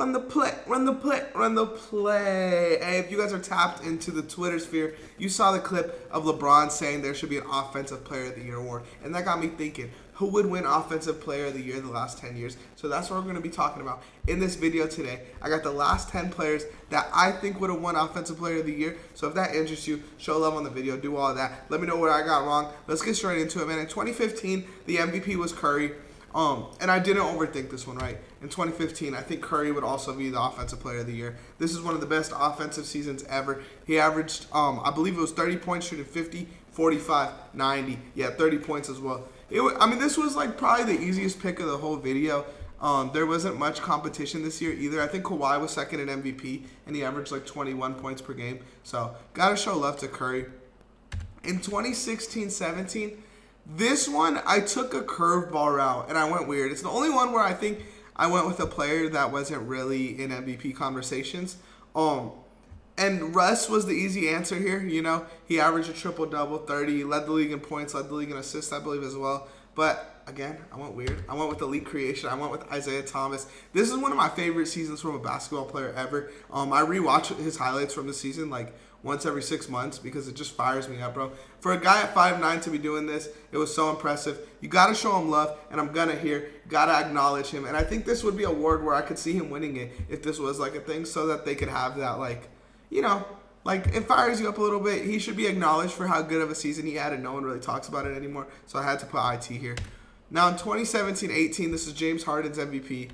Run the play, run the play, run the play. Hey, if you guys are tapped into the Twitter sphere, you saw the clip of LeBron saying there should be an Offensive Player of the Year award. And that got me thinking, who would win Offensive Player of the Year the last 10 years? So that's what we're going to be talking about in this video today. I got the last 10 players that I think would have won Offensive Player of the Year. So if that interests you, show love on the video, do all of that. Let me know what I got wrong. Let's get straight into it, man. In 2015, the MVP was Curry. And I didn't overthink this one, right? In 2015, I think Curry would also be the Offensive Player of the Year. This is one of the best offensive seasons ever. He averaged, I believe it was 30 points, shooting 50, 45, 90. Yeah, 30 points as well. This was like probably the easiest pick of the whole video. There wasn't much competition this year either. I think Kawhi was second in MVP, and he averaged like 21 points per game. So, gotta show love to Curry. In 2016-17, this one, I took a curveball route, and I went weird. It's the only one where I think I went with a player that wasn't really in MVP conversations. And Russ was the easy answer here. You know, he averaged a triple-double, 30, led the league in points, led the league in assists, I believe, as well. But, again, I went weird. I went with elite creation. I went with Isaiah Thomas. This is one of my favorite seasons from a basketball player ever. I rewatch his highlights from the season, like, once every 6 months because it just fires me up, bro. For a guy at 5'9" to be doing this, it was so impressive. You got to show him love, and I'm going to here. Got to acknowledge him. And I think this would be a award where I could see him winning it if this was like a thing so that they could have that, like, you know, like it fires you up a little bit. He should be acknowledged for how good of a season he had, and no one really talks about it anymore. So I had to put IT here. Now in 2017-18, this is James Harden's MVP.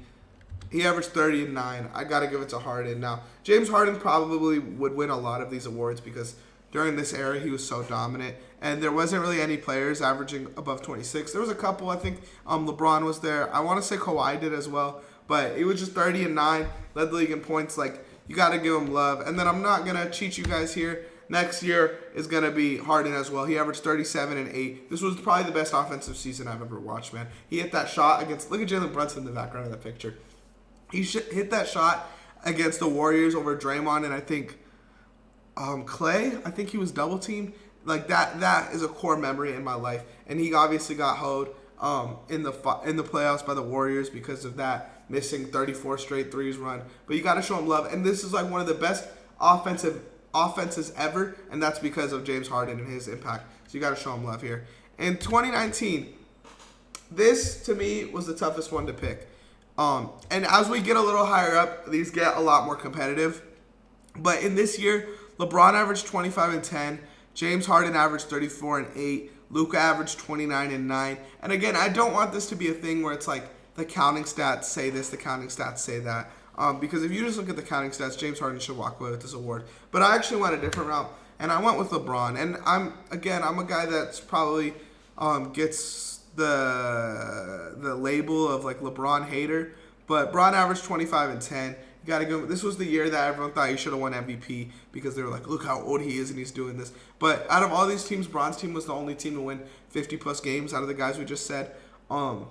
He averaged 30 and 9. I got to give it to Harden. Now, James Harden probably would win a lot of these awards because during this era, he was so dominant. And there wasn't really any players averaging above 26. There was a couple, I think LeBron was there. I want to say Kawhi did as well. But it was just 30 and 9, led the league in points. Like, you got to give him love. And then I'm not going to cheat you guys here. Next year is going to be Harden as well. He averaged 37 and 8. This was probably the best offensive season I've ever watched, man. He hit that shot against, look at Jalen Brunson in the background of that picture. He hit that shot against the Warriors over Draymond and I think Clay. I think he was double teamed. Like that is a core memory in my life. And he obviously got hoed in the playoffs by the Warriors because of that missing 34 straight threes run. But you got to show him love. And this is like one of the best offenses ever, and that's because of James Harden and his impact. So you got to show him love here. In 2019, this to me was the toughest one to pick. And as we get a little higher up, these get a lot more competitive. But in this year, LeBron averaged 25 and 10. James Harden averaged 34 and 8. Luka averaged 29 and 9. And again, I don't want this to be a thing where it's like the counting stats say this, the counting stats say that. Because if you just look at the counting stats, James Harden should walk away with this award. But I actually went a different route, and I went with LeBron. And I'm a guy that's probably gets the label of like LeBron hater, but Bron averaged 25 and 10. You gotta go. This was the year that everyone thought he should have won MVP because they were like, look how old he is and he's doing this. But out of all these teams, Bron's team was the only team to win 50 plus games out of the guys we just said. And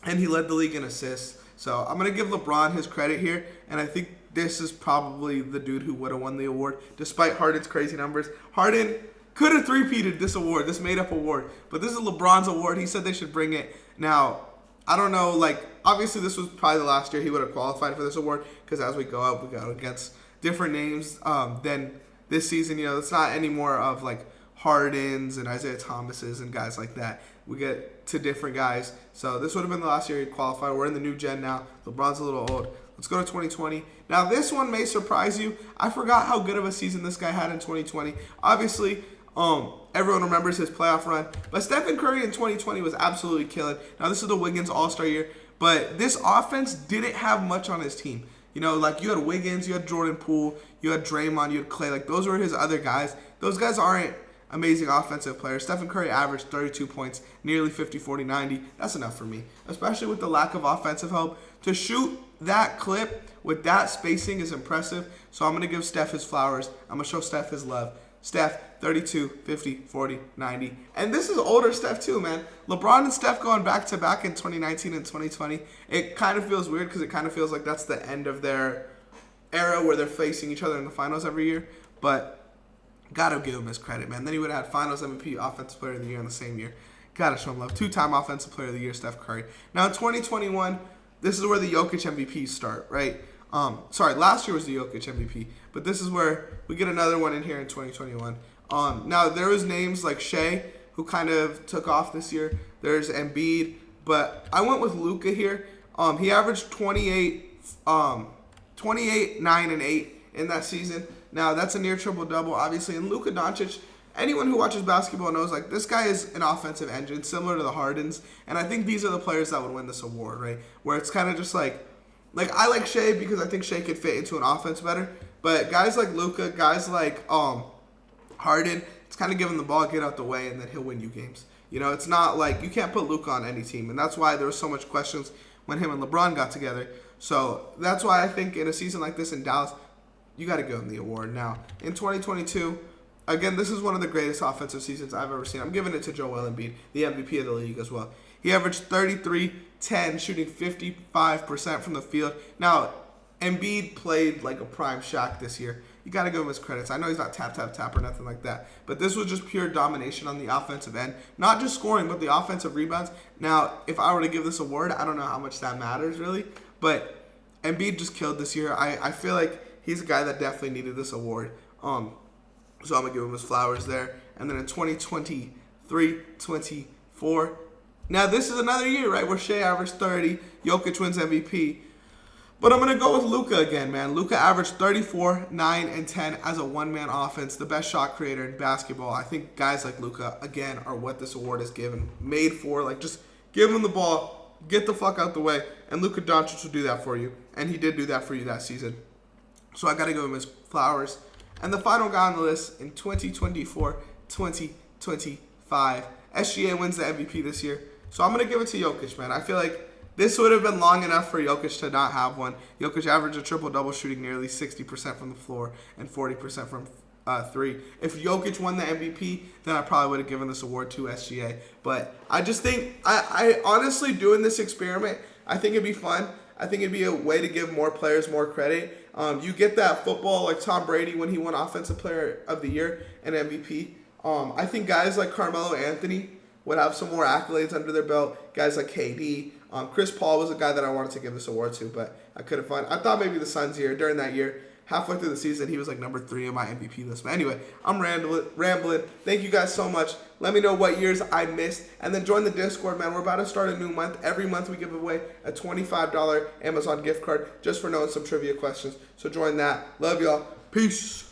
he led the league in assists. So I'm gonna give LeBron his credit here, and I think this is probably the dude who would have won the award, despite Harden's crazy numbers. Harden could have three-peated this award, this made-up award. But this is LeBron's award. He said they should bring it. Now, I don't know, like, obviously this was probably the last year he would have qualified for this award because as we go up, we go against different names than this season. You know, it's not any more of, like, Hardens and Isaiah Thomases and guys like that. We get to different guys. So this would have been the last year he'd qualify. We're in the new gen now. LeBron's a little old. Let's go to 2020. Now, this one may surprise you. I forgot how good of a season this guy had in 2020. Obviously, everyone remembers his playoff run. But Stephen Curry in 2020 was absolutely killing. Now, this is the Wiggins All-Star year. But this offense didn't have much on his team. You know, like you had Wiggins, you had Jordan Poole, you had Draymond, you had Clay. Like, those were his other guys. Those guys aren't amazing offensive players. Stephen Curry averaged 32 points, nearly 50, 40, 90. That's enough for me, especially with the lack of offensive help. To shoot that clip with that spacing is impressive. So I'm going to give Steph his flowers. I'm going to show Steph his love. Steph, 32, 50, 40, 90. And this is older Steph too, man. LeBron and Steph going back-to-back in 2019 and 2020. It kind of feels weird because it kind of feels like that's the end of their era where they're facing each other in the finals every year. But gotta give him his credit, man. Then he would have had Finals MVP, Offensive Player of the Year in the same year. Gotta show him love. 2-time Offensive Player of the Year, Steph Curry. Now in 2021, this is where the Jokic MVPs start, right? Sorry, last year was the Jokic MVP, but this is where we get another one in here in 2021. Now there was names like Shea who kind of took off this year. There's Embiid, but I went with Luka here. He averaged 28, 9, and 8 in that season. Now that's a near triple double, obviously. And Luka Doncic, anyone who watches basketball knows like this guy is an offensive engine, similar to the Hardens. And I think these are the players that would win this award, right? Where it's kind of just like I like Shea because I think Shea could fit into an offense better. But guys like Luka, guys like Harden, it's kind of give him the ball, get out the way, and then he'll win you games. You know, it's not like you can't put Luka on any team, and that's why there was so much questions when him and LeBron got together. So that's why I think in a season like this in Dallas, you got to give him the award. Now, in 2022, again, this is one of the greatest offensive seasons I've ever seen. I'm giving it to Joel Embiid, the MVP of the league as well. He averaged 33, 10, shooting 55% from the field. Now, Embiid played like a prime Shaq this year. You got to give him his credits. I know he's not tap, or nothing like that. But this was just pure domination on the offensive end. Not just scoring, but the offensive rebounds. Now, if I were to give this award, I don't know how much that matters really. But Embiid just killed this year. I feel like he's a guy that definitely needed this award. So I'm going to give him his flowers there. And then in 2023, 24. Now, this is another year, right, where Shea averaged 30. Jokic wins MVP. But I'm going to go with Luka again, man. Luka averaged 34, 9, and 10 as a one-man offense, the best shot creator in basketball. I think guys like Luka, again, are what this award is made for. Like, just give him the ball, get the fuck out the way, and Luka Doncic will do that for you. And he did do that for you that season. So I got to give him his flowers. And the final guy on the list in 2024, 2025, SGA wins the MVP this year. So I'm going to give it to Jokic, man. I feel like this would have been long enough for Jokic to not have one. Jokic averaged a triple-double, shooting nearly 60% from the floor and 40% from three. If Jokic won the MVP, then I probably would have given this award to SGA. But I just think, I honestly, doing this experiment, I think it'd be fun. I think it'd be a way to give more players more credit. You get that football like Tom Brady when he won Offensive Player of the Year and MVP. I think guys like Carmelo Anthony would have some more accolades under their belt. Guys like KD. Chris Paul was a guy that I wanted to give this award to, but I couldn't find. I thought maybe the Suns here during that year. Halfway through the season, he was like number 3 on my MVP list. But anyway, I'm rambling. Thank you guys so much. Let me know what years I missed. And then join the Discord, man. We're about to start a new month. Every month we give away a $25 Amazon gift card just for knowing some trivia questions. So join that. Love y'all. Peace.